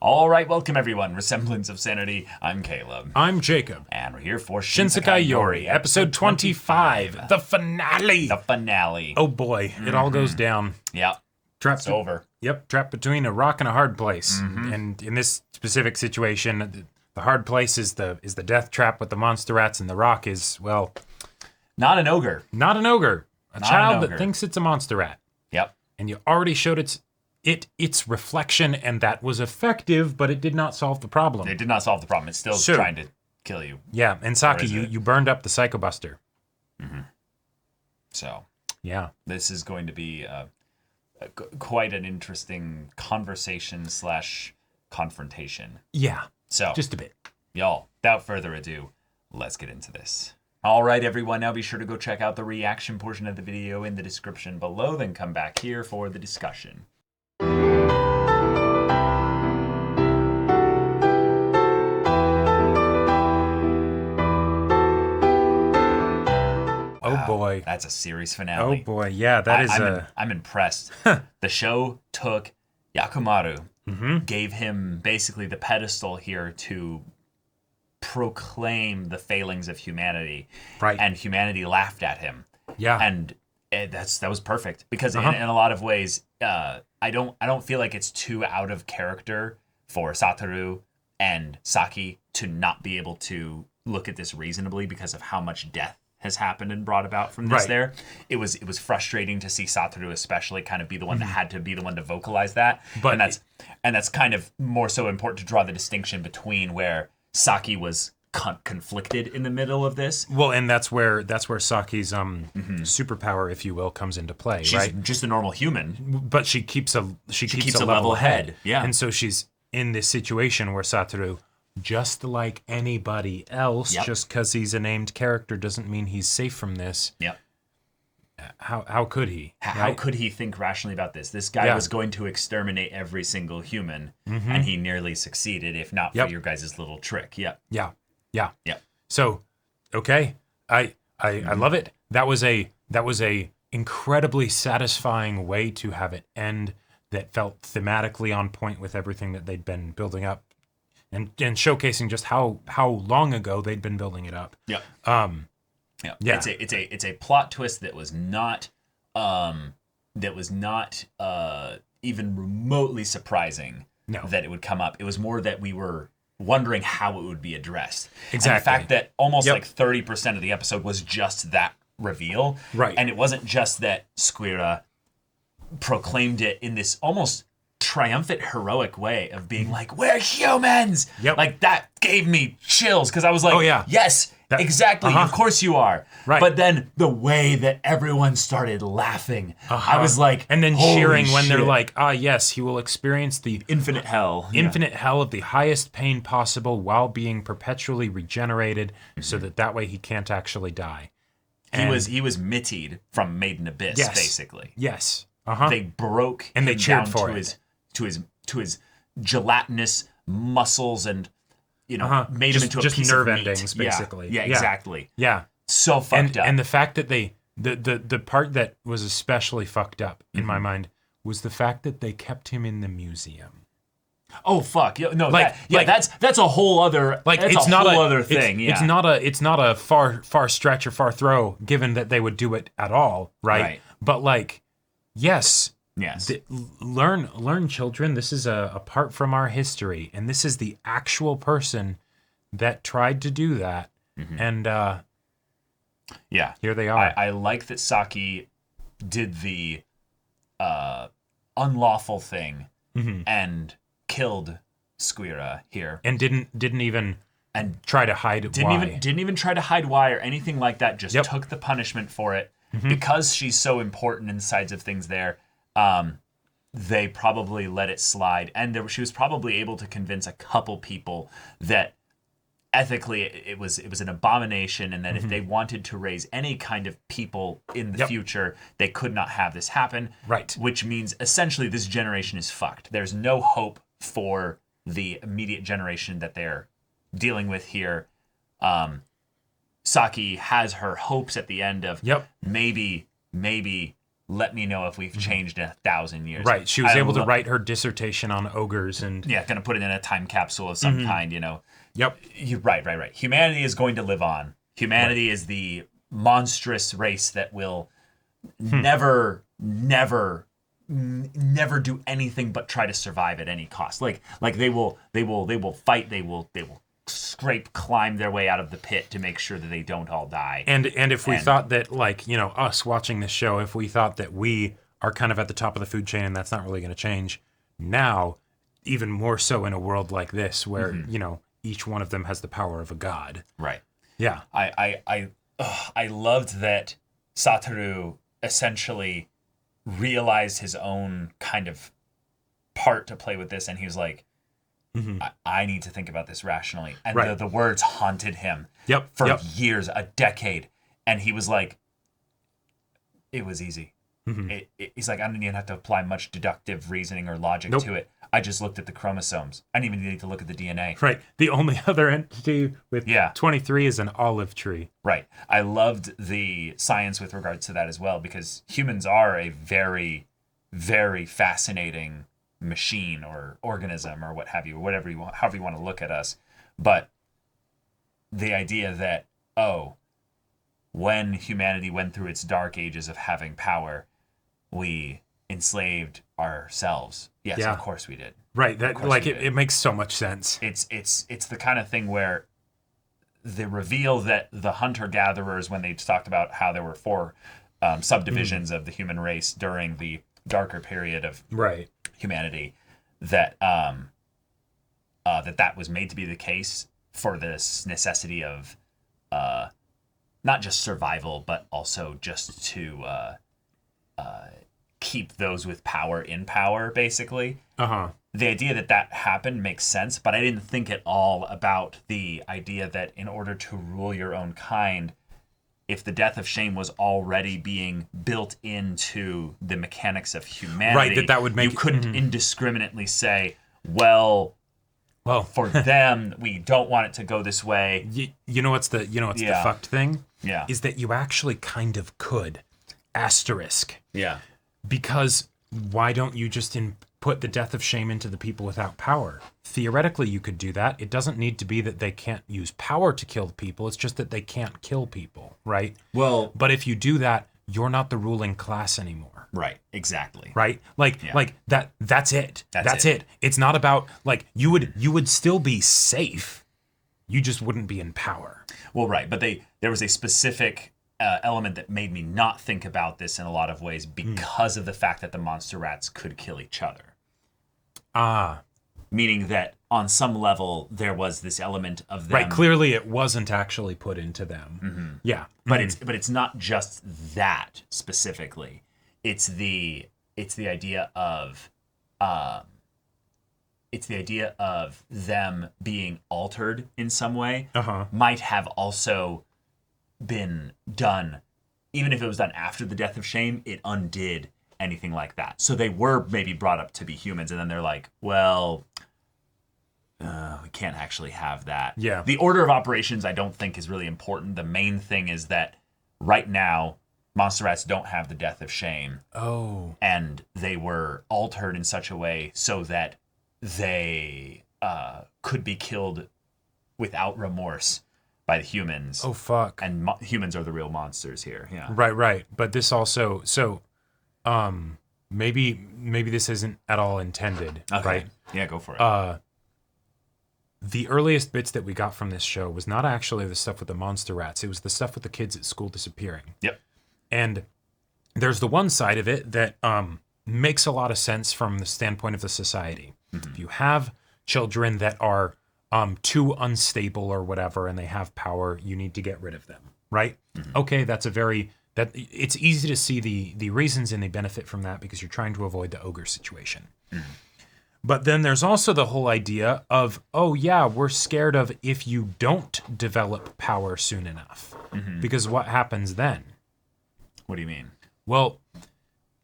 All right, welcome everyone. Semblance of Sanity. I'm Caleb. I'm Jacob. And we're here for Shinsekai Yori, episode 25, the finale. The finale. Oh boy, it all goes down. Yeah, Trapped it's over. Yep, trapped between a rock and a hard place. And in this specific situation, the hard place is the death trap with the monster rats, and the rock is, well, Not an ogre. not an ogre. A Not child an that ogre. thinks it's a monster rat. Yep. And you already showed its reflection, and that was effective, but it did not solve the problem. It did not solve the problem. It's still So- trying to kill you. Yeah, and Saki, is it? you burned up the Psychobuster. So Yeah. this is going to be quite an interesting conversation / confrontation. Yeah, So just a bit. y'all, without further ado, let's get into this. All right, everyone, now be sure to go check out the reaction portion of the video in the description below, then come back here for the discussion. Oh Wow, boy. That's a series Oh finale. boy, yeah, that is I'm impressed. The show took Yakumaru, gave him basically the pedestal here to proclaim the failings of humanity, right. and humanity laughed at him. Yeah, And that was perfect because in a lot of ways, I don't feel like it's too out of character for Satoru and Saki to not be able to look at this reasonably because of how much death has happened and brought about from this. Right. There, it was frustrating to see Satoru especially kind of be the one that had to be the one to vocalize that. But and that's kind of more so important to draw the distinction between where Saki was conflicted in the middle of this. well, and that's where Saki's superpower, if you will, comes into play, She's right? just a normal human. But she keeps a keeps a level level head. head, yeah. And so she's in this situation where Satoru, just like anybody else, Yep. just because he's a named character doesn't mean he's safe from this. Yep. How could he? How right? could he think rationally about this? This guy Yeah. was going to exterminate every single human, and he nearly succeeded, if not for Yep. your guys' little trick. Yep. Yeah. Yep. So, okay, I love it. That was a incredibly satisfying way to have it end that felt thematically on point with everything that they'd been building up, and showcasing just how long ago they'd been building it up. Yep. Yeah. It's a plot twist that was not even remotely surprising. No. That it would come up. It was more that we were wondering how it would be addressed. Exactly. And the fact that almost Yep. like 30% of the episode was just that reveal. Right. And it wasn't just that Squira proclaimed it in this almost triumphant, heroic way of being like, we're humans. Yep. Like that gave me chills because I was like, Oh, yeah. yes, exactly. Of course you are. Right. But then the way that everyone started laughing, I was like, and then holy cheering when they're shit. like, yes, he will experience the infinite hell. infinite hell of the highest pain possible while being perpetually regenerated, so that way he can't actually die. He was mittied from Maiden Abyss, Yes. basically. Yes. They broke And they him cheered down for to it. his gelatinous muscles and made him into a just piece nerve of meat. endings, basically. Yeah, Yeah. exactly. Yeah. So fucked up. And the fact that the part that was especially fucked up in my mind was the fact that they kept him in the museum. oh fuck. Yeah, no, Like- that's a whole other It's a not whole a other it's- thing. It's not a far stretch or far throw, given that they would do it at all, right? Right. But like, yes. Yes. Learn, children. This is a part from our history, and this is the actual person that tried to do that. And Yeah. here they are. I like that Saki did the unlawful thing and killed Squira here. And didn't even And try to hide why. didn't even try to hide why or anything like that. Just Yep. took the punishment for it because she's so important in the sides of things. There, they probably let it slide, and she was probably able to convince a couple people that ethically it was an abomination, and that if they wanted to raise any kind of people in the future, they could not have this happen. Right. Which means essentially this generation is fucked. There's no hope for the immediate generation that they're dealing with here. Saki has her hopes at the end of maybe let me know if we've changed in 1,000 years. Right. She was able to write her dissertation on ogres and gonna put it in a time capsule of some kind, you know. Yep. Right. Humanity is going to live on. Humanity is the monstrous race that will never do anything but try to survive at any cost. Like they will fight, they will climb their way out of the pit to make sure that they don't all die. And if we thought that, like, you know, us watching this show, if we thought that we are kind of at the top of the food chain and that's not really going to change, now, even more so in a world like this where, you know, each one of them has the power of a god. Right. Yeah. I loved that Satoru essentially realized his own kind of part to play with this, and he was like, I need to think about this rationally. And the words haunted him for years, a decade. And he was like, it was easy. He's like, I didn't even have to apply much deductive reasoning or logic to it. I just looked at the chromosomes. I didn't even need to look at the DNA. Right. The only other entity with 23 is an olive tree. Right. I loved the science with regards to that as well, because humans are a very, very fascinating machine or organism or what have you, whatever you want, however you want to look at us. But the idea that, when humanity went through its dark ages of having power, we enslaved ourselves. Yes, of course we did. Right. That, like, it makes so much sense. It's the kind of thing where the reveal that the hunter-gatherers, when they talked about how there were 4 subdivisions of the human race during the darker period of humanity, that that was made to be the case for this necessity of not just survival, but also just to keep those with power in power, basically. The idea that happened makes sense, but I didn't think at all about the idea that in order to rule your own kind, if the death of shame was already being built into the mechanics of humanity, that would make you couldn't indiscriminately say, well, for them, we don't want it to go this way. You know what's the fucked thing? Yeah. Is that you actually kind of could. Asterisk. Yeah. Because why don't you just put the death of shame into the people without power? Theoretically, you could do that. It doesn't need to be that they can't use power to kill people. It's just that they can't kill people, right? Well, but if you do that, you're not the ruling class anymore. Right. Exactly. Right? Like that's it. That's it. It's not about, like, you would still be safe. You just wouldn't be in power. Well, right. But there was a specific element that made me not think about this in a lot of ways because of the fact that the monster rats could kill each other. Meaning that on some level there was this element of them. Right. Clearly, it wasn't actually put into them. Yeah. But it's not just that specifically. It's the idea of them being altered in some way. Might have also been done, even if it was done after the death of shame, it undid anything like that. So they were maybe brought up to be humans, and then they're like, well, we can't actually have that. Yeah. The order of operations I don't think is really important. The main thing is that right now, monster rats don't have the death of shame. And they were altered in such a way so that they could be killed without remorse by the humans. Fuck. And humans are the real monsters here. Yeah. Right. But this also, maybe this isn't at all intended. Okay. Right? Yeah, go for it. The earliest bits that we got from this show was not actually the stuff with the monster rats. It was the stuff with the kids at school disappearing. Yep. And there's the one side of it that makes a lot of sense from the standpoint of the society. If you have children that are too unstable or whatever, and they have power, you need to get rid of them, right? Okay, it's easy to see the reasons and the benefit from that because you're trying to avoid the ogre situation. But then there's also the whole idea of, we're scared of if you don't develop power soon enough. Because what happens then? What do you mean? Well,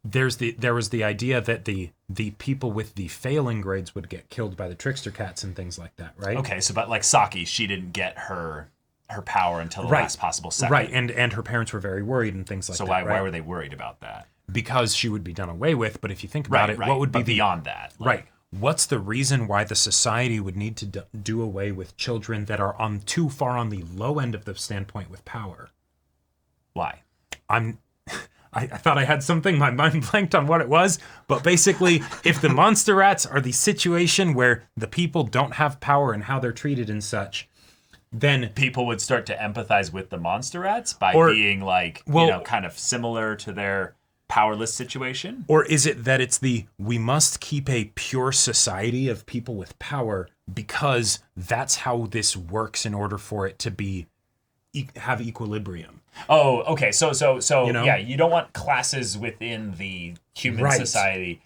there was the idea that the people with the failing grades would get killed by the trickster cats and things like that, right? Okay, so but like Saki, she didn't get her power until the last possible second. Right, and her parents were very worried and things like that. So why were they worried about that? because she would be done away with. But if you think about it, what would be beyond that? Right. What's the reason why the society would need to do away with children that are on too far on the low end of the standpoint with power? Why? I thought I had something, my mind blanked on what it was, but basically, if the monster rats are the situation where the people don't have power and how they're treated and such, then people would start to empathize with the monster rats by being like, kind of similar to their powerless situation. Or is it that it's we must keep a pure society of people with power because that's how this works in order for it to be have equilibrium. Oh, okay. So yeah, you don't want classes within the human society,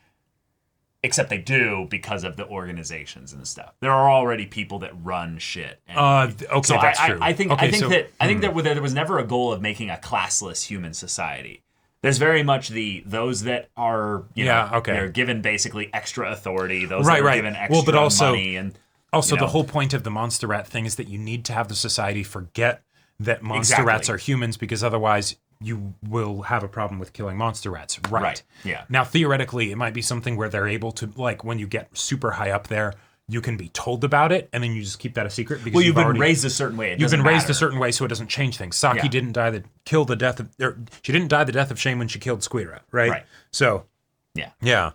except they do because of the organizations and stuff. There are already people that run shit. Okay, so that's true. I think that there was never a goal of making a classless human society. There's very much those that are they're given basically extra authority. Those that are given extra money and the whole point of the monster rat thing is that you need to have the society forget that monster rats are humans, because otherwise you will have a problem with killing monster rats. Right. Yeah. Now, theoretically, it might be something where they're able to, like, when you get super high up there, you can be told about it, and then you just keep that a secret. Because you've been raised a certain way. You've been raised a certain way, so it doesn't change things. Saki didn't die she didn't die the death of shame when she killed Squira, right? Right. So, yeah.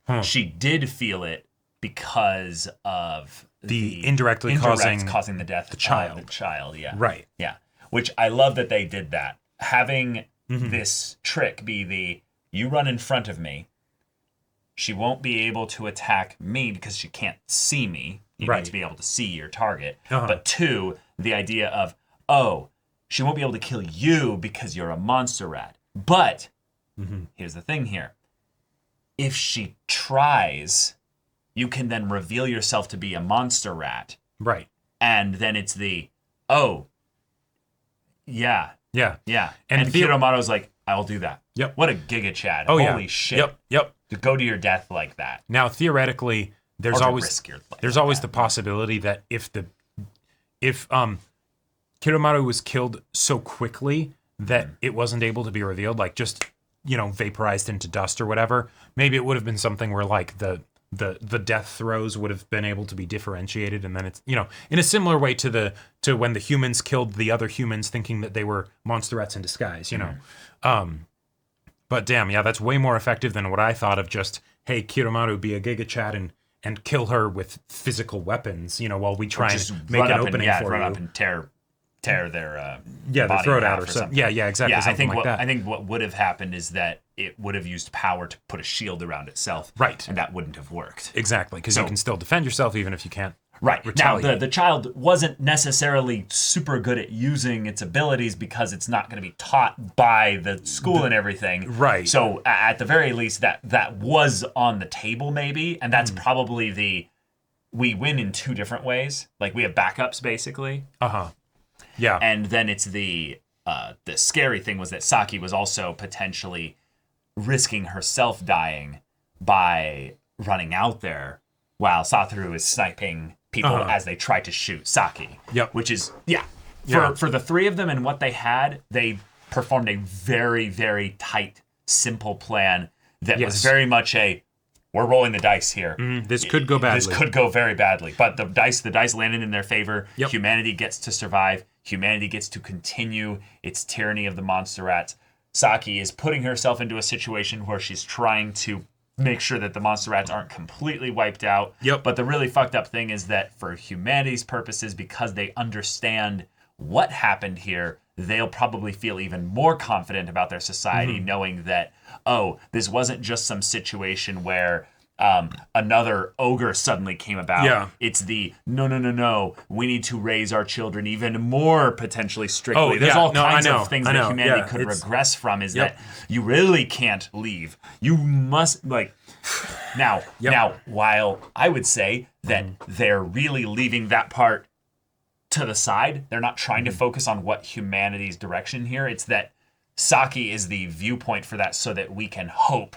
Huh. She did feel it because of the indirectly causing the death of the child. Right. Yeah. Which I love that they did that. Having this trick be you run in front of me, she won't be able to attack me because she can't see me. You need to be able to see your target. But 2, the idea of, she won't be able to kill you because you're a monster rat. But here's the thing here. If she tries, you can then reveal yourself to be a monster rat. Right. And then it's yeah. And Hiromaru's like, I'll do that. Yep. What a giga Chad. Oh, Holy shit. Yep. To go to your death like that. Now, theoretically, there's always the possibility that if Hiromaru was killed so quickly that it wasn't able to be revealed, like just, vaporized into dust or whatever, maybe it would have been something where like the death throes would have been able to be differentiated, and then it's in a similar way to when the humans killed the other humans thinking that they were monster rats in disguise, But damn, that's way more effective than what I thought of just, hey, Kiromaru, be a Giga Chad and kill her with physical weapons, while we try and make an opening for you. Run up and tear their their throat out or something. Yeah, exactly. Yeah, something I think what would have happened is that it would have used power to put a shield around itself. Right. And that wouldn't have worked. Exactly, because you can still defend yourself even if you can't retaliate. Now, the child wasn't necessarily super good at using its abilities because it's not going to be taught by the school and everything. Right. So at the very least, that was on the table maybe, and that's probably we win in 2 different ways. Like we have backups basically. Yeah. And then it's the scary thing was that Saki was also potentially risking herself dying by running out there while Satoru is sniping people as they try to shoot Saki. Yep. Which is, for the 3 of them and what they had, they performed a very, very tight, simple plan that was very much we're rolling the dice here. This could go badly. This could go very badly. But the dice landed in their favor. Yep. Humanity gets to survive. Humanity gets to continue its tyranny of the monster rats. Saki is putting herself into a situation where she's trying to make sure that the monster rats aren't completely wiped out. Yep. But the really fucked up thing is that for humanity's purposes, because they understand what happened here, they'll probably feel even more confident about their society, knowing that, this wasn't just some situation where another ogre suddenly came about. Yeah. It's no. We need to raise our children even more potentially strictly. There's all kinds of things that humanity could regress from. Is that you really can't leave. You must now. While I would say that they're really leaving that part to the side, they're not trying to focus on what humanity's direction here. It's that Saki is the viewpoint for that, so that we can hope.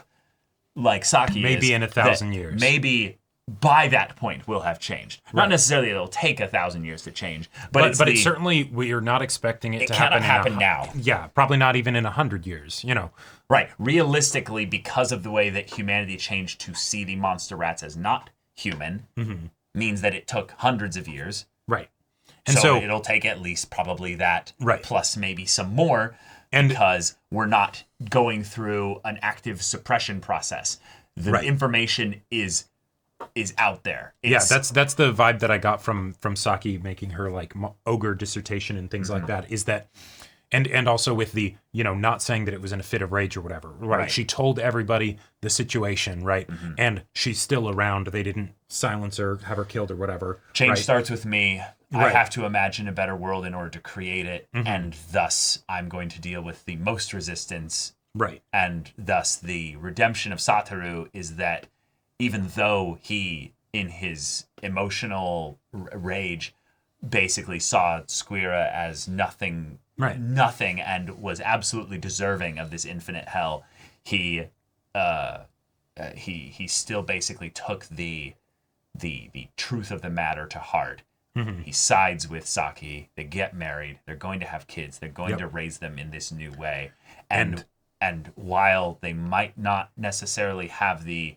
Like Saki maybe in 1,000 years. Maybe by that point will have changed. Not necessarily it'll take 1,000 years to change, but it's certainly, we are not expecting it to cannot happen now. Yeah, probably not even in 100 years, you know. Right. Realistically, because of the way that humanity changed to see the monster rats as not human, means that it took hundreds of years. Right. And so it'll take at least probably that, plus maybe some more, because we're not going through an active suppression process. The information is out there. That's the vibe that I got from Saki making her like ogre dissertation and things like that, is that, and also with the, you know, not saying that it was in a fit of rage or whatever, right? She told everybody the situation, right? And she's still around. They didn't silence her, have her killed or whatever. Change starts with me. I have to imagine a better world in order to create it, and thus I'm going to deal with the most resistance. Right. And thus the redemption of Satoru is that even though he, in his emotional rage, basically saw Squira as nothing, and was absolutely deserving of this infinite hell, he still basically took the truth of the matter to heart. He sides with Saki. They get married. They're going to have kids. They're going to raise them in this new way. And while they might not necessarily have the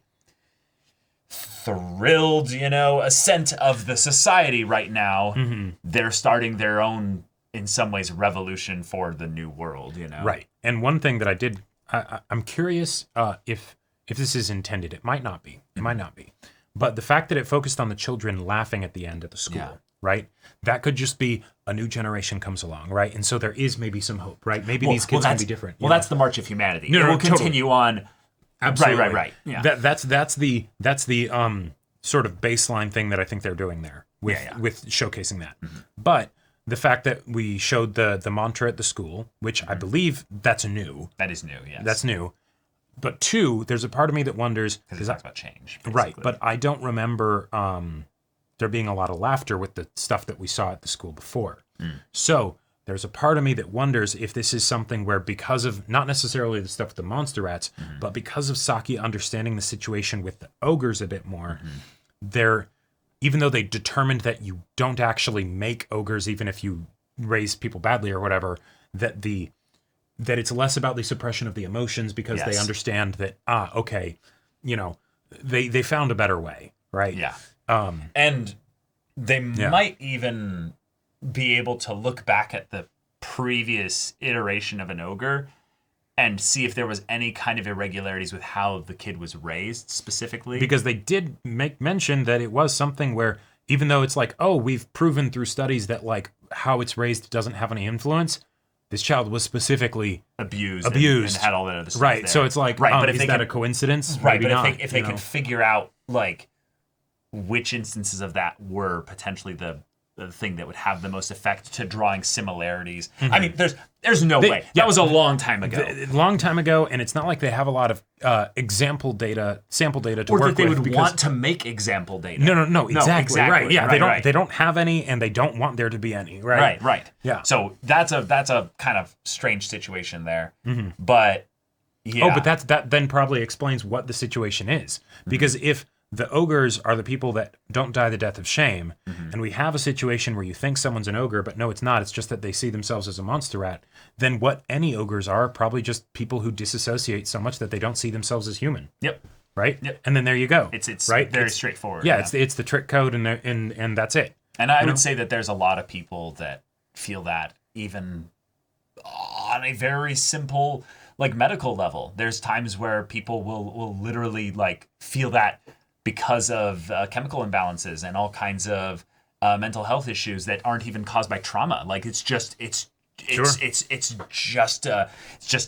thrilled, you know, ascent of the society right now, they're starting their own, in some ways, revolution for the new world, you know? Right. And one thing that I did, I'm curious if this is intended. It might not be. It might not be. But the fact that it focused on the children laughing at the end at the school, right? That could just be a new generation comes along, right? And so there is maybe some hope, right? Maybe these kids can be different. Well, that's the march of humanity. It will continue on. Absolutely. Right. Yeah. That's the sort of baseline thing that I think they're doing there with showcasing that. But the fact that we showed the mantra at the school, which I believe that's new. That is new, yes. That's new. But two, there's a part of me that wonders, because it talks about change, basically. Right? But I don't remember there being a lot of laughter with the stuff that we saw at the school before. So there's a part of me that wonders if this is something where, because of not necessarily the stuff with the monster rats, but because of Saki understanding the situation with the ogres a bit more, they're, even though they determined that you don't actually make ogres even if you raise people badly or whatever, that it's less about the suppression of the emotions, because they understand that, okay, you know, they found a better way, right? Yeah. And they might even be able to look back at the previous iteration of an ogre and see if there was any kind of irregularities with how the kid was raised specifically. Because they did make mention that it was something where, even though it's like, oh, we've proven through studies that like how it's raised doesn't have any influence, this child was specifically abused and had all that other stuff. Right. There. So it's like, but is that a coincidence? Right. Maybe but if they can figure out like which instances of that were potentially the thing that would have the most effect to drawing similarities. I mean, there's no way. That was a long time ago. Long time ago, and it's not like they have a lot of sample data to work with. Or that they would want to make example data. No, exactly. Right. Yeah, right, they don't have any, and they don't want there to be any. Right. Right. Yeah. So that's a kind of strange situation there. But yeah. Oh, but that then probably explains what the situation is. Because if the ogres are the people that don't die the death of shame, and we have a situation where you think someone's an ogre, but no, it's not. It's just that they see themselves as a monster rat. Then what any ogres are probably just people who disassociate so much that they don't see themselves as human. Yep. Right. Yep. And then there you go. It's right? Very straightforward. Yeah. It's the trick code, and that's it. And I would say that there's a lot of people that feel that even on a very simple, like, medical level. There's times where people will literally like feel that because of chemical imbalances and all kinds of mental health issues that aren't even caused by trauma. Like it's just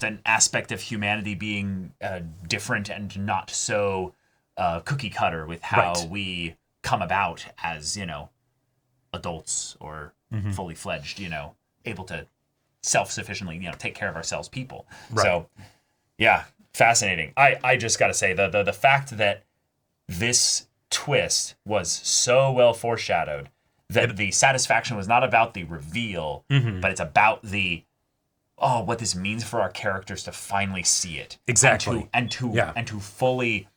an aspect of humanity being different and not so cookie cutter with how we come about as, you know, adults or fully fledged, you know, able to self-sufficiently, you know, take care of ourselves people. Right. So yeah, fascinating. I just got to say the fact that this twist was so well foreshadowed that the satisfaction was not about the reveal, but it's about the what this means for our characters to finally see it. Exactly. And to fully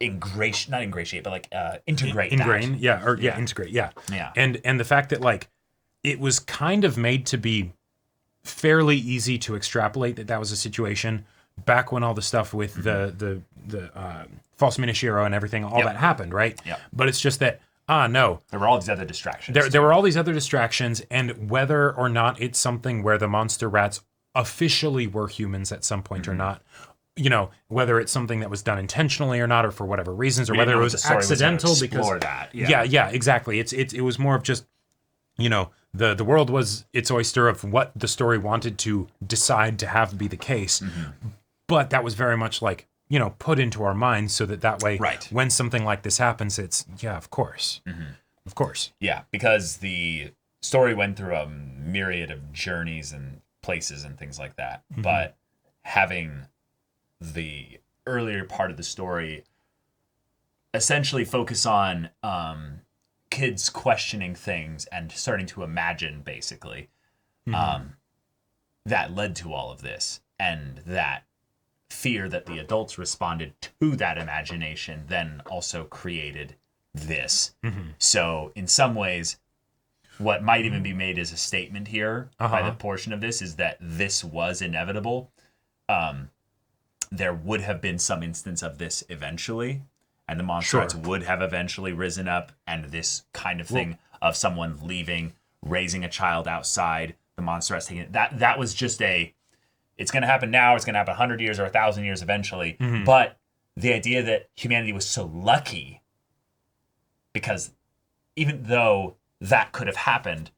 not ingratiate, but like integrate ingrain, that. integrate, yeah. Yeah. And the fact that like it was kind of made to be fairly easy to extrapolate that was a situation back when all the stuff with the false Minishiro and everything, all that happened, right? Yep. But it's just that no, there were all these other distractions. There were all these other distractions, and whether or not it's something where the monster rats officially were humans at some point or not, you know, whether it's something that was done intentionally or not, or for whatever reasons, or whether it was accidental because that. Yeah, exactly. It was more of just, you know, the world was its oyster of what the story wanted to decide to have be the case, but that was very much like, you know, put into our minds so that way, when something like this happens, it's of course, of course, because the story went through a myriad of journeys and places and things like that, but having the earlier part of the story essentially focus on kids questioning things and starting to imagine, basically, that led to all of this, and that fear that the adults responded to that imagination then also created this. So in some ways, what might even be made as a statement here by the portion of this is that this was inevitable. There would have been some instance of this eventually, and the monster rats would have eventually risen up, and this kind of thing of someone leaving, raising a child outside, the monster rats taking it, that was just it's going to happen now, it's going to happen 100 years or 1,000 years eventually. But the idea that humanity was so lucky, because even though that could have happened,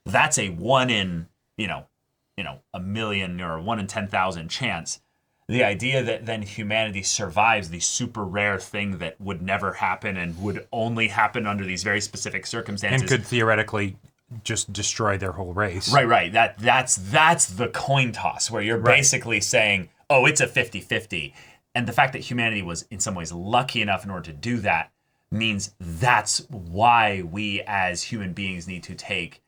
that's a 1 in, a million or 1 in 10,000 chance. The idea that then humanity survives the super rare thing that would never happen and would only happen under these very specific circumstances. And could theoretically just destroy their whole race. Right. That's the coin toss where you're basically saying, oh, it's a 50-50. And the fact that humanity was in some ways lucky enough in order to do that means that's why we as human beings need to take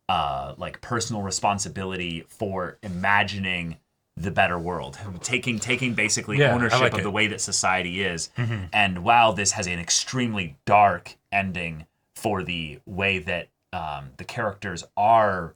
like personal responsibility for imagining the better world, taking basically ownership of the way that society is. And while this has an extremely dark ending for the way that the characters are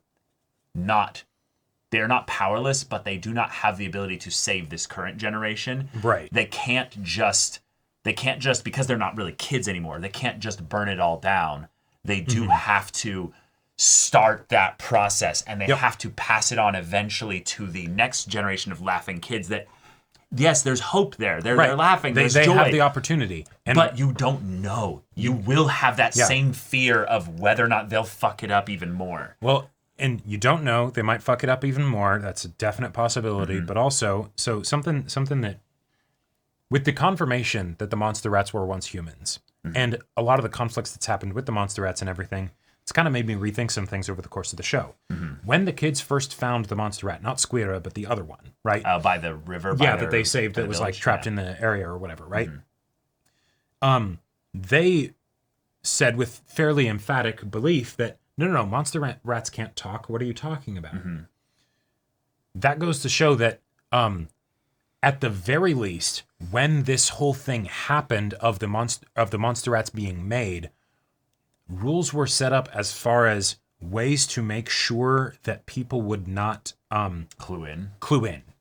they're not powerless, but they do not have the ability to save this current generation. Right. They can't just because they're not really kids anymore, they can't just burn it all down. They do have to start that process, and they have to pass it on eventually to the next generation of laughing kids that, yes, there's hope there. They're laughing. There's they joy. have the opportunity. But you don't know. You will have that same fear of whether or not they'll fuck it up even more. Well, and you don't know. They might fuck it up even more. That's a definite possibility. But also, so something that, with the confirmation that the monster rats were once humans, and a lot of the conflicts that's happened with the monster rats and everything, it's kind of made me rethink some things over the course of the show. When the kids first found the monster rat, not Squira, but the other one, right? By the river. That they saved that was like trapped in the area or whatever, right? They said with fairly emphatic belief that, no, monster rats can't talk. What are you talking about? That goes to show that at the very least, when this whole thing happened of the monster rats being made, rules were set up as far as ways to make sure that people would not clue in,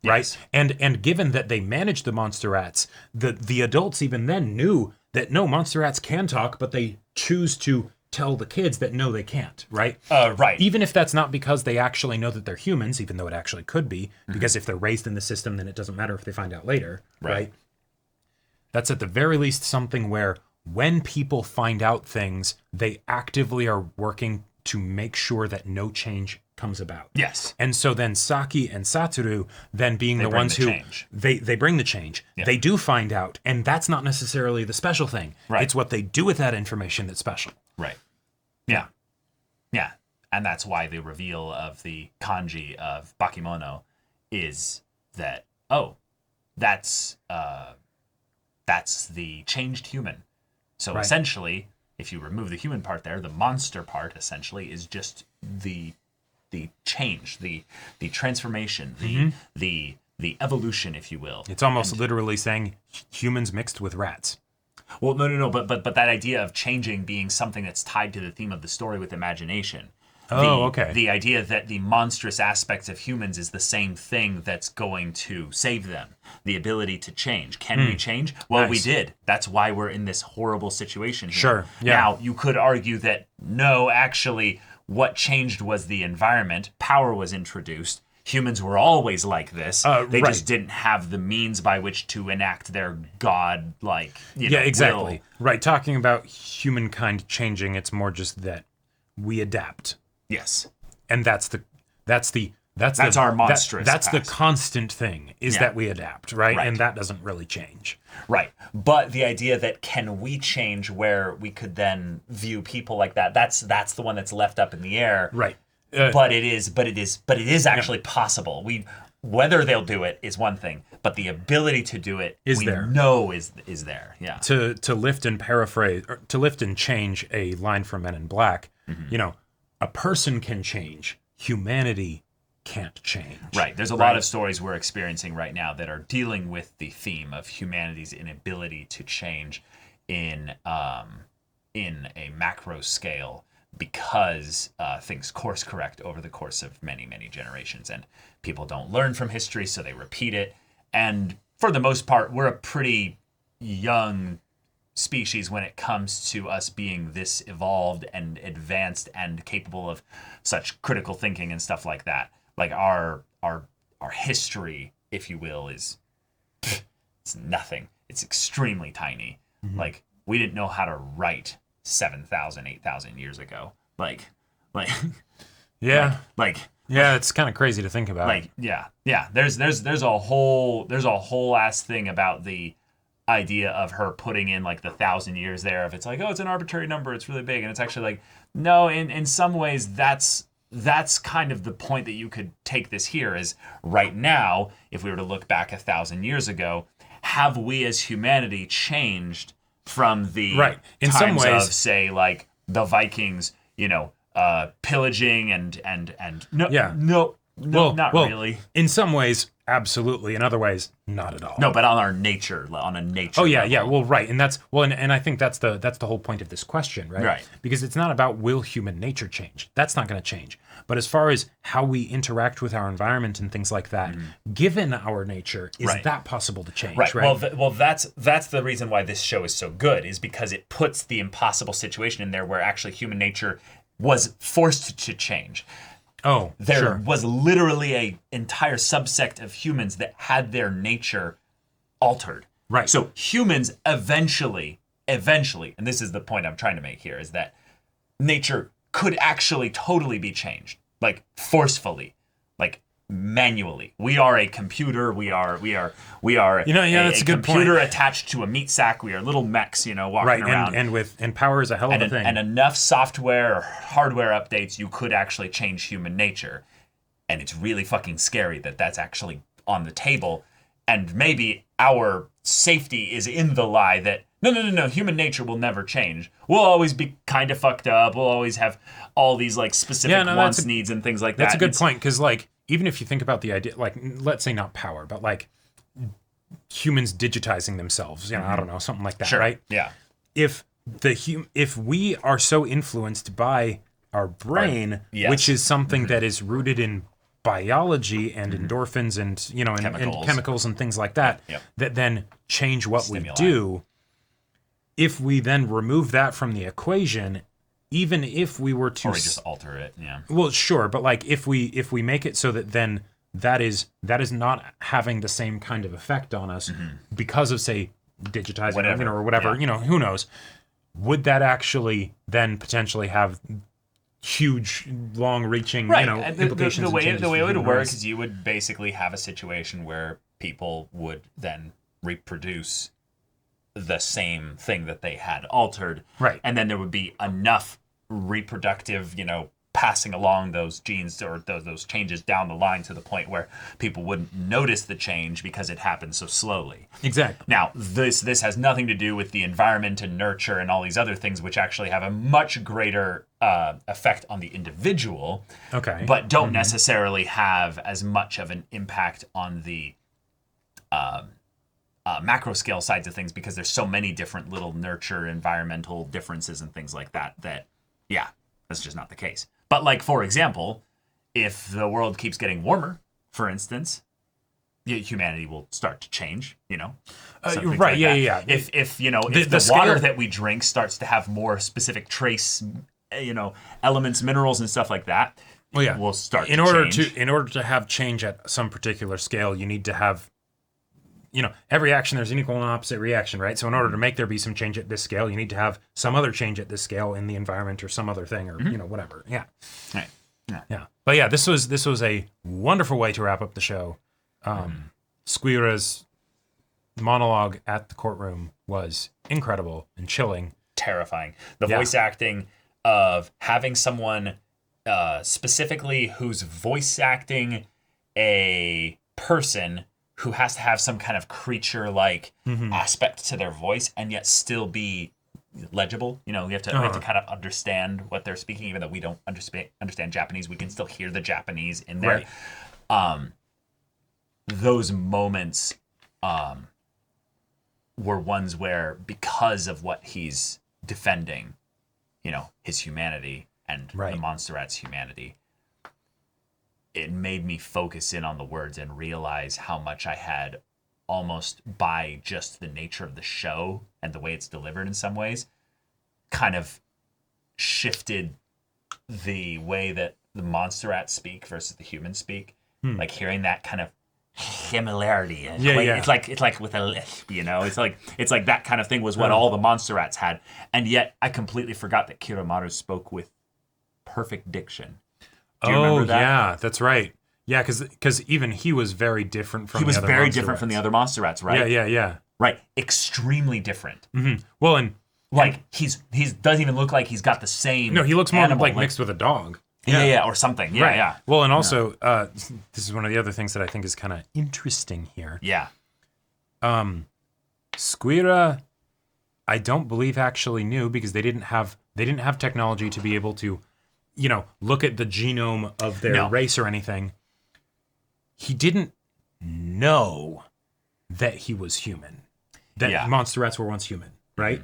right? And given that they managed the monster rats, the adults even then knew that no, monster rats can talk, but they choose to tell the kids that no, they can't, right? Right. Even if that's not because they actually know that they're humans, even though it actually could be, because if they're raised in the system, then it doesn't matter if they find out later, right? That's at the very least something where when people find out things, they actively are working to make sure that no change comes about. Yes. And so then Saki and Satoru then being the ones who they bring the change. Yeah. They do find out, and that's not necessarily the special thing. Right. It's what they do with that information that's special. Right. Yeah. Yeah. And that's why the reveal of the kanji of Bakemono is that, that's the changed human. So essentially, if you remove the human part there, the monster part essentially is just the change, the transformation, the evolution, if you will. It's almost literally saying humans mixed with rats. Well, no. But that idea of changing being something that's tied to the theme of the story with imagination. Okay. The idea that the monstrous aspects of humans is the same thing that's going to save them. The ability to change. Can we change? Well, we did. That's why we're in this horrible situation here. Sure. Yeah. Now, you could argue that no, actually, what changed was the environment. Power was introduced. Humans were always like this. They just didn't have the means by which to enact their god-like, exactly. will. Right. Talking about humankind changing, it's more just that we adapt. Yes. And that's our monstrous that's the past. constant thing is that we adapt, right? Right. And that doesn't really change. Right. But the idea that can we change where we could then view people like that, that's the one that's left up in the air. Right. But it is actually possible. Whether they'll do it is one thing, but the ability to do it Is we there. know is there. Yeah. To lift and paraphrase, or to lift and change a line from Men in Black, a person can change, humanity can't change. Right. There's a lot of stories we're experiencing right now that are dealing with the theme of humanity's inability to change in a macro scale because things course correct over the course of many, many generations. And people don't learn from history, so they repeat it. And for the most part, we're a pretty young species when it comes to us being this evolved and advanced and capable of such critical thinking and stuff like that. Like our history, if you will, it's nothing. It's extremely tiny. Mm-hmm. Like we didn't know how to write 7,000, 8,000 years ago. Like yeah. Yeah, it's kind of crazy to think about. Yeah. There's a whole ass thing about the idea of her putting in like the 1,000 years there. If it's like, oh, it's an arbitrary number, it's really big, and it's actually like, no. In some ways, that's kind of the point that you could take this here. Is right now, if we were to look back 1,000 years ago, have we as humanity changed from the in times some ways, of say like the Vikings, pillaging and no, not really. In some ways, absolutely. In other ways, not at all. No, but on a nature Oh yeah, level. yeah. Well, right, and and I think that's the whole point of this question, right? Right. Because it's not about will human nature change. That's not going to change. But as far as how we interact with our environment and things like that, given our nature, is that possible to change? Right. Right. Well, that's the reason why this show is so good, is because it puts the impossible situation in there where actually human nature was forced to change. Oh, there was literally a entire subsect of humans that had their nature altered. Right. So humans eventually, and this is the point I'm trying to make here, is that nature could actually totally be changed, like forcefully, like manually. We are a computer. We are that's a good computer point. attached to a meat sack. We are little mechs, walking around. And power is a hell of a thing. And enough software or hardware updates, you could actually change human nature. And it's really fucking scary that that's actually on the table. And maybe our safety is in the lie that no, human nature will never change. We'll always be kind of fucked up. We'll always have all these like specific wants, needs, and things like that. That's a good point, because like even if you think about the idea, like let's say not power, but like humans digitizing themselves, I don't know, something like that, Sure. right? Yeah. If we are so influenced by our brain, Yes. which is something that is rooted in biology and endorphins and and chemicals and things like that, that then change what Stimuli. we do. If we then remove that from the equation, even if we were to Or we just alter it, yeah. well, sure, but like if we make it so that then that is not having the same kind of effect on us because of say digitizing or whatever, who knows? Would that actually then potentially have huge, long-reaching, implications? The way and it would changes work is you would basically have a situation where people would then reproduce the same thing that they had altered, right? And then there would be enough reproductive, passing along those genes or those changes down the line to the point where people wouldn't notice the change because it happened so slowly. Exactly. Now, this has nothing to do with the environment and nurture and all these other things, which actually have a much greater effect on the individual, but don't necessarily have as much of an impact on the macro scale sides of things, because there's so many different little nurture environmental differences and things like that, that's just not the case. But like, for example, if the world keeps getting warmer, for instance, humanity will start to change, Right, like yeah. If the water that we drink starts to have more specific trace, elements, minerals and stuff like that, we'll start to change. In order to have change at some particular scale, you need to have, every action, there's an equal and opposite reaction, right? So in order to make there be some change at this scale, you need to have some other change at this scale in the environment or some other thing, or whatever. Yeah. Right. Yeah. But yeah, this was a wonderful way to wrap up the show. Squira's monologue at the courtroom was incredible and chilling. Terrifying. The voice acting of having someone specifically who's voice acting a person who has to have some kind of creature-like aspect to their voice and yet still be legible. We have to kind of understand what they're speaking, even though we don't understand Japanese. We can still hear the Japanese in there. Right. Those moments were ones where, because of what he's defending, his humanity and the Monsterrat's humanity, it made me focus in on the words and realize how much I had, almost by just the nature of the show and the way it's delivered in some ways, kind of shifted the way that the Monsterrats speak versus the humans speak. Like hearing that kind of similarity. It's like with a lisp, it's like that kind of thing was what all the Monsterrats had. And yet I completely forgot that Kiromaru spoke with perfect diction. Do you remember that? Yeah, that's right. Yeah, because even he was very different from the other Monsterrats. He was very different from the other Monsterrats, right? Yeah. Right. Extremely different. Well, and he doesn't even look like he's got the same. No, he looks more like mixed with a dog. Yeah, or something. Yeah, yeah. Well, and also, this is one of the other things that I think is kind of interesting here. Yeah. Squira, I don't believe actually knew, because they didn't have technology to be able to, look at the genome of their race or anything. He didn't know that he was human. That Monsterrats were once human, right?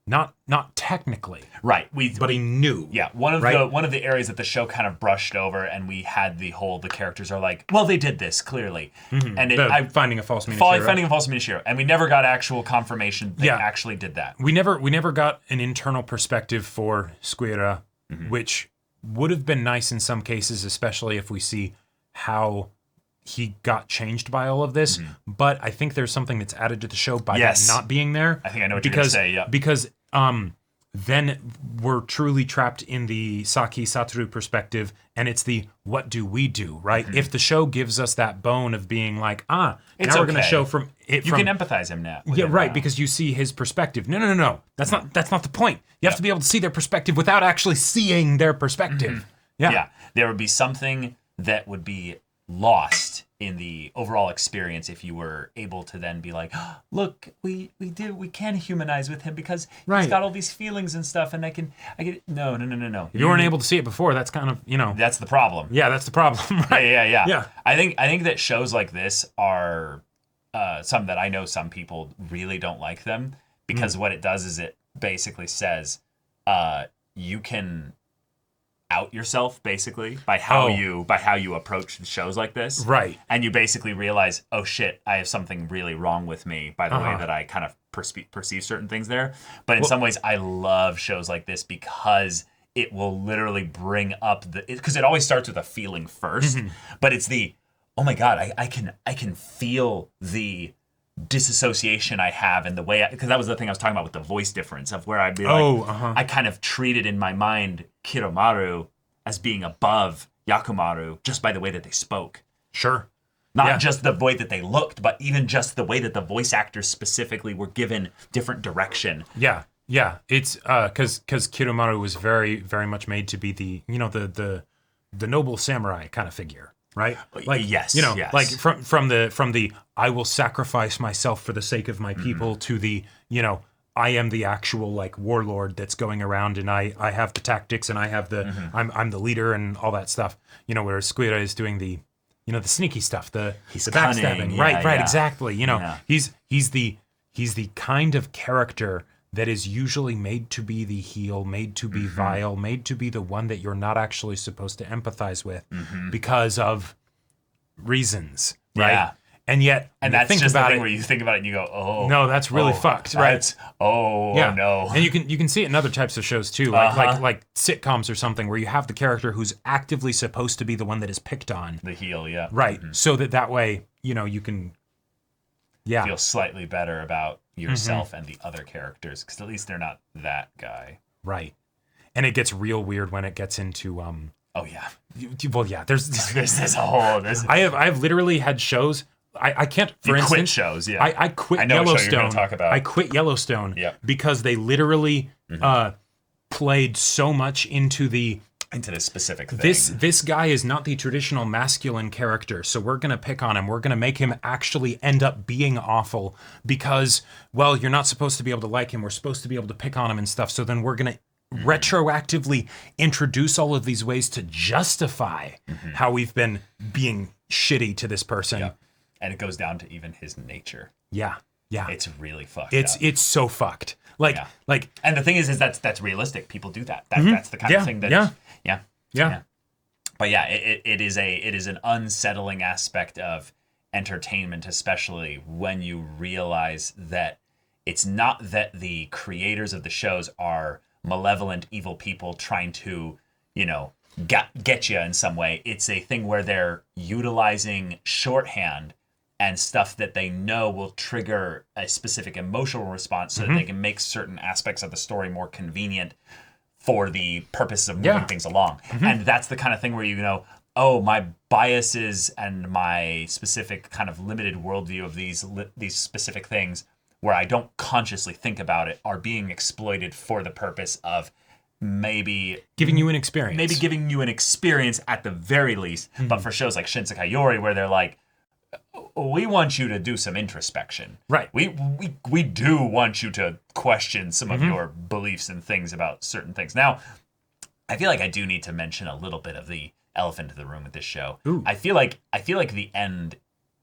Not technically, right? But he knew. Yeah, one of the areas that the show kind of brushed over, and we had the characters are like, well, they did this clearly, and finding a false Minashiro, and we never got actual confirmation they actually did that. We never got an internal perspective for Squira, which would have been nice in some cases, especially if we see how he got changed by all of this. But I think there's something that's added to the show by that not being there. I think I know what you're going to say, yeah. Because then we're truly trapped in the Saki Satoru perspective, and it's the what do we do, right? If the show gives us that bone of being like, now we're going to show from it. You can empathize him now. Yeah, right, because you see his perspective. No. That's not the point. You have to be able to see their perspective without actually seeing their perspective. Yeah. There would be something that would be lost in the overall experience if you were able to then be like, look, we can humanize with him because he's got all these feelings and stuff, and I get it. No. If you weren't able to see it before, that's kind of, that's the problem. Yeah, that's the problem. Right? Yeah. I think that shows like this are some that I know some people really don't like them, because what it does is it basically says you can out yourself basically by how you approach shows like this, right? And you basically realize, oh shit, I have something really wrong with me by the way that I kind of perceive certain things there. But in some ways, I love shows like this because it will literally bring up because it always starts with a feeling first, but it's oh my god, I can feel the disassociation I have and the way, because that was the thing I was talking about with the voice difference of where I'd be like, I kind of treated in my mind Kiromaru as being above Yakumaru just by the way that they spoke. Sure. Not just the way that they looked, but even just the way that the voice actors specifically were given different direction. Yeah. It's because Kiromaru was very, very much made to be the noble samurai kind of figure. Right? Like, yes. Like from the I will sacrifice myself for the sake of my people to the, I am the actual like warlord that's going around, and I have the tactics, and I have the I'm the leader and all that stuff. Whereas Squira is doing the the sneaky stuff, the He's backstabbing. cunning, yeah, right, yeah. exactly. Yeah. He's the kind of character that is usually made to be the heel, made to be vile, made to be the one that you're not actually supposed to empathize with because of reasons, right? Yeah. And yet, And that's just the thing where you think about it and you go, oh. No, that's really fucked, right? Oh, no. And you can see it in other types of shows too, like sitcoms or something, where you have the character who's actively supposed to be the one that is picked on. The heel, yeah. Right. So that way, you can feel slightly better about yourself and the other characters, because at least they're not that guy. Right. And it gets real weird when it gets into Oh yeah. well, yeah. There's this whole. I have literally had shows. I can't. For instance, quit shows. Yeah. I quit I know Yellowstone. what show you're gonna talk about. I quit Yellowstone. Yeah. Because they literally played so much into this specific thing. This guy is not the traditional masculine character, so we're going to pick on him. We're going to make him actually end up being awful because, well, you're not supposed to be able to like him. We're supposed to be able to pick on him and stuff. So then we're going to retroactively introduce all of these ways to justify how we've been being shitty to this person. Yeah. And it goes down to even his nature. Yeah. Yeah. It's really fucked up. It's so fucked. Like, and the thing is that's realistic. People do that. That's the kind of thing that yeah. But yeah, it is an unsettling aspect of entertainment, especially when you realize that it's not that the creators of the shows are malevolent, evil people trying to, get you in some way. It's a thing where they're utilizing shorthand and stuff that they know will trigger a specific emotional response so that they can make certain aspects of the story more convenient for the purpose of moving things along. And that's the kind of thing where oh, my biases and my specific kind of limited worldview of these specific things where I don't consciously think about it are being exploited for the purpose of maybe giving you an experience. Maybe giving you an experience at the very least. But for shows like Shinsekai Yori, where they're like, we want you to do some introspection. Right. We do want you to question some of your beliefs and things about certain things. Now, I feel like I do need to mention a little bit of the elephant in the room with this show. Ooh. I feel like the end,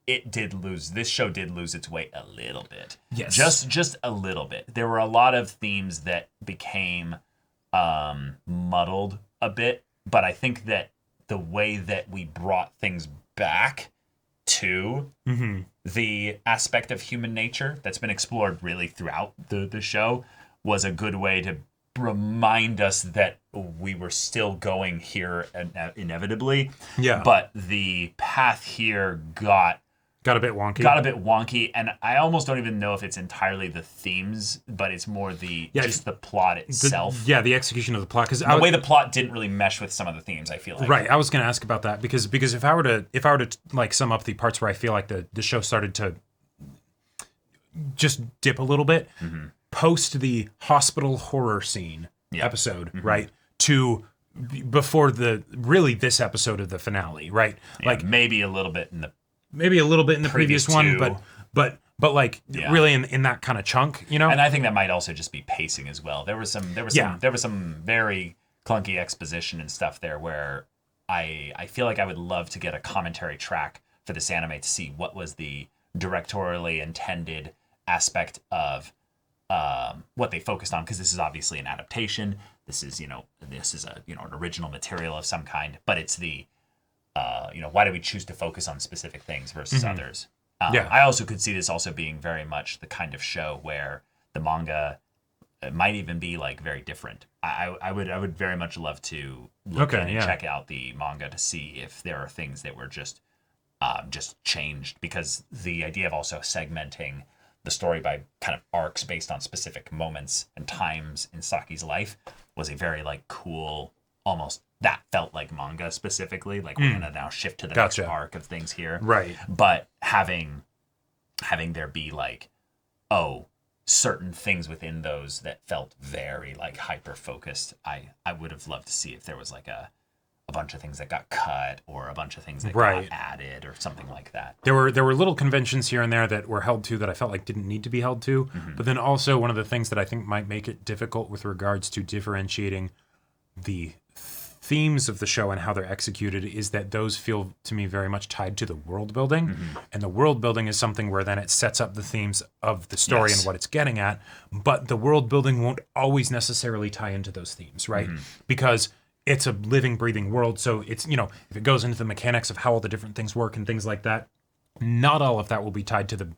this show did lose its way a little bit. Yes. Just a little bit. There were a lot of themes that became muddled a bit, but I think that the way that we brought things back to the aspect of human nature that's been explored really throughout the show was a good way to remind us that we were still going here inevitably. Yeah. But the path here got a bit wonky. And I almost don't even know if it's entirely the themes, but it's more just the plot itself. The execution of the plot, because the way the plot didn't really mesh with some of the themes, I feel like. Right. I was going to ask about that because if I were to like sum up the parts where I feel like the show started to just dip a little bit post the hospital horror scene episode, right? To before this episode of the finale, right? Yeah, like maybe a little bit in the previous one, but like really in that kind of chunk, And I think that might also just be pacing as well. There was some very clunky exposition and stuff there where I feel like I would love to get a commentary track for this anime to see what was the directorially intended aspect of what they focused on, because this is obviously an adaptation. This is an original material of some kind, but it's the why do we choose to focus on specific things versus others? I also could see this also being very much the kind of show where the manga might even be like very different. I would very much love to look in and check out the manga to see if there are things that were just changed, because the idea of also segmenting the story by kind of arcs based on specific moments and times in Saki's life was a very like cool, almost that felt like manga specifically. Like we're gonna now shift to the next arc of things here, right? But having there be like certain things within those that felt very like hyper focused. I would have loved to see if there was like a bunch of things that got cut or a bunch of things that got added or something like that. There were little conventions here and there that were held to that I felt like didn't need to be held to. But then also one of the things that I think might make it difficult with regards to differentiating the themes of the show and how they're executed is that those feel to me very much tied to the world building. And the world building is something where then it sets up the themes of the story and what it's getting at. But the world building won't always necessarily tie into those themes, right? Because it's a living, breathing world. So it's, you know, if it goes into the mechanics of how all the different things work and things like that, not all of that will be tied to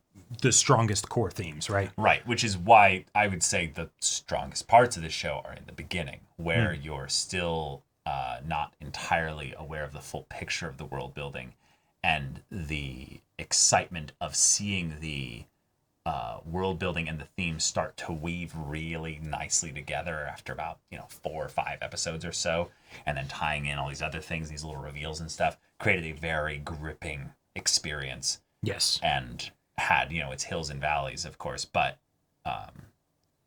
the strongest core themes, right? Right, which is why I would say the strongest parts of the show are in the beginning, where you're still not entirely aware of the full picture of the world building, and the excitement of seeing the world building and the themes start to weave really nicely together after about 4 or 5 episodes or so, and then tying in all these other things, these little reveals and stuff, created a very gripping experience. Yes. And had its hills and valleys, of course, but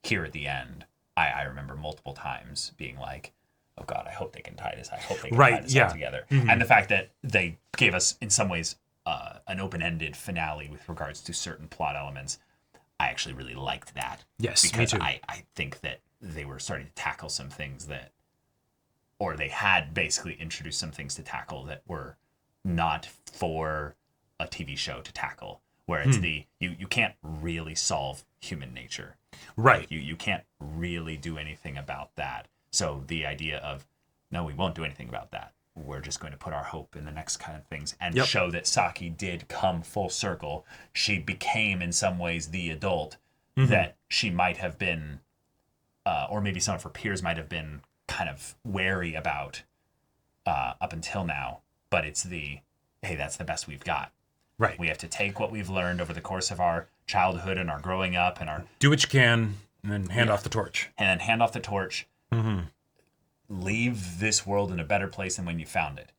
here at the end, I remember multiple times being like, oh God, I hope they can tie this. I hope they can tie this all together. And the fact that they gave us, in some ways, an open-ended finale with regards to certain plot elements, I actually really liked that. Yes, because me too. I think that they were starting to tackle some things that, or they had basically introduced some things to tackle that were not for a TV show to tackle, where it's you can't really solve human nature. Right. Like you can't really do anything about that. So the idea of, no, we won't do anything about that. We're just going to put our hope in the next kind of things and show that Saki did come full circle. She became, in some ways, the adult that she might have been, or maybe some of her peers might have been kind of wary about up until now. But it's hey, that's the best we've got. Right. We have to take what we've learned over the course of our childhood and our growing up and our... Do what you can, and then hand off the torch. And then hand off the torch. Leave this world in a better place than when you found it.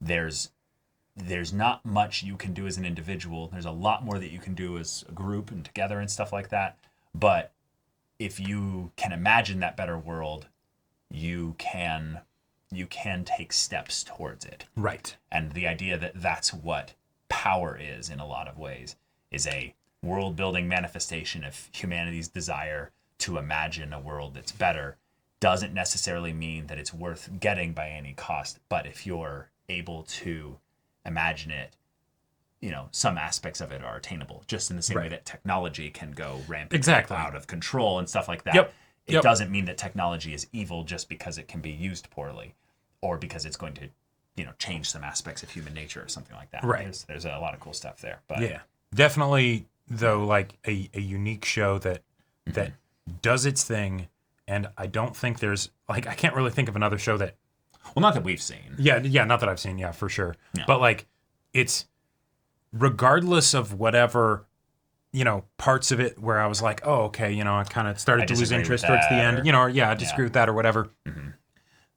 There's not much you can do as an individual. There's a lot more that you can do as a group and together and stuff like that. But if you can imagine that better world, you can take steps towards it. Right. And the idea that that's what power is, in a lot of ways, is a world-building manifestation of humanity's desire to imagine a world that's better, doesn't necessarily mean that it's worth getting by any cost. But if you're able to imagine it, some aspects of it are attainable, just in the same way that technology can go rampant out of control and stuff like that. It doesn't mean that technology is evil just because it can be used poorly, or because it's going to change some aspects of human nature or something like that. Right. There's a lot of cool stuff there. But yeah, definitely, though, like a unique show that does its thing. And I don't think there's, I can't really think of another show that... Well, not that we've seen. Yeah, not that I've seen, for sure. Yeah. But, it's... Regardless of whatever, parts of it where I was like, oh, okay, I kind of started to lose interest towards the end, I disagree with that or whatever.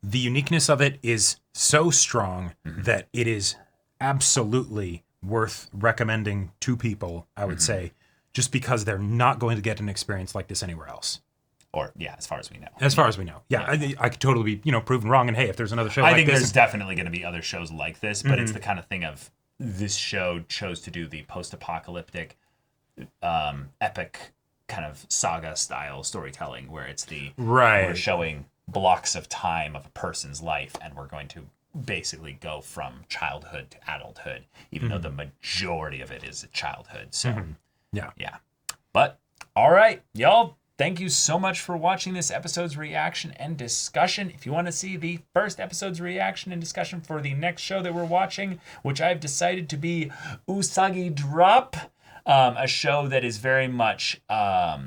The uniqueness of it is so strong that it is absolutely worth recommending to people, I would say, just because they're not going to get an experience like this anywhere else. Or, as far as we know. As far as we know. Yeah. I could totally be, proven wrong. And hey, if there's another show like this... I think there's definitely going to be other shows like this, but it's the kind of thing of, this show chose to do the post-apocalyptic, epic kind of saga-style storytelling, where it's we're showing blocks of time of a person's life, and we're going to basically go from childhood to adulthood, even though the majority of it is childhood. So, yeah. But, all right, y'all. Thank you so much for watching this episode's reaction and discussion. If you want to see the first episode's reaction and discussion for the next show that we're watching, which I've decided to be Usagi Drop, a show that is very much a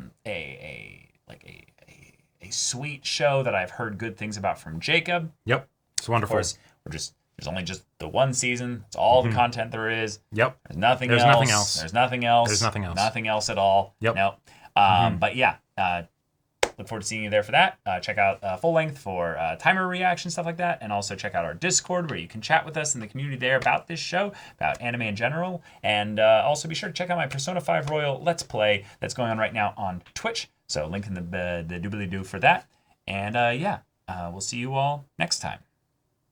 sweet show that I've heard good things about from Jacob. Yep, it's wonderful. Of course, there's only just the one season. It's all the content there is. Yep. There's nothing else. There's nothing else. Nothing else at all. Yep. No. But yeah, look forward to seeing you there for that. Check out Full Length for timer reaction, stuff like that. And also check out our Discord, where you can chat with us in the community there about this show, about anime in general. And also be sure to check out my Persona 5 Royal Let's Play that's going on right now on Twitch. So link in the doobly-doo for that. And we'll see you all next time.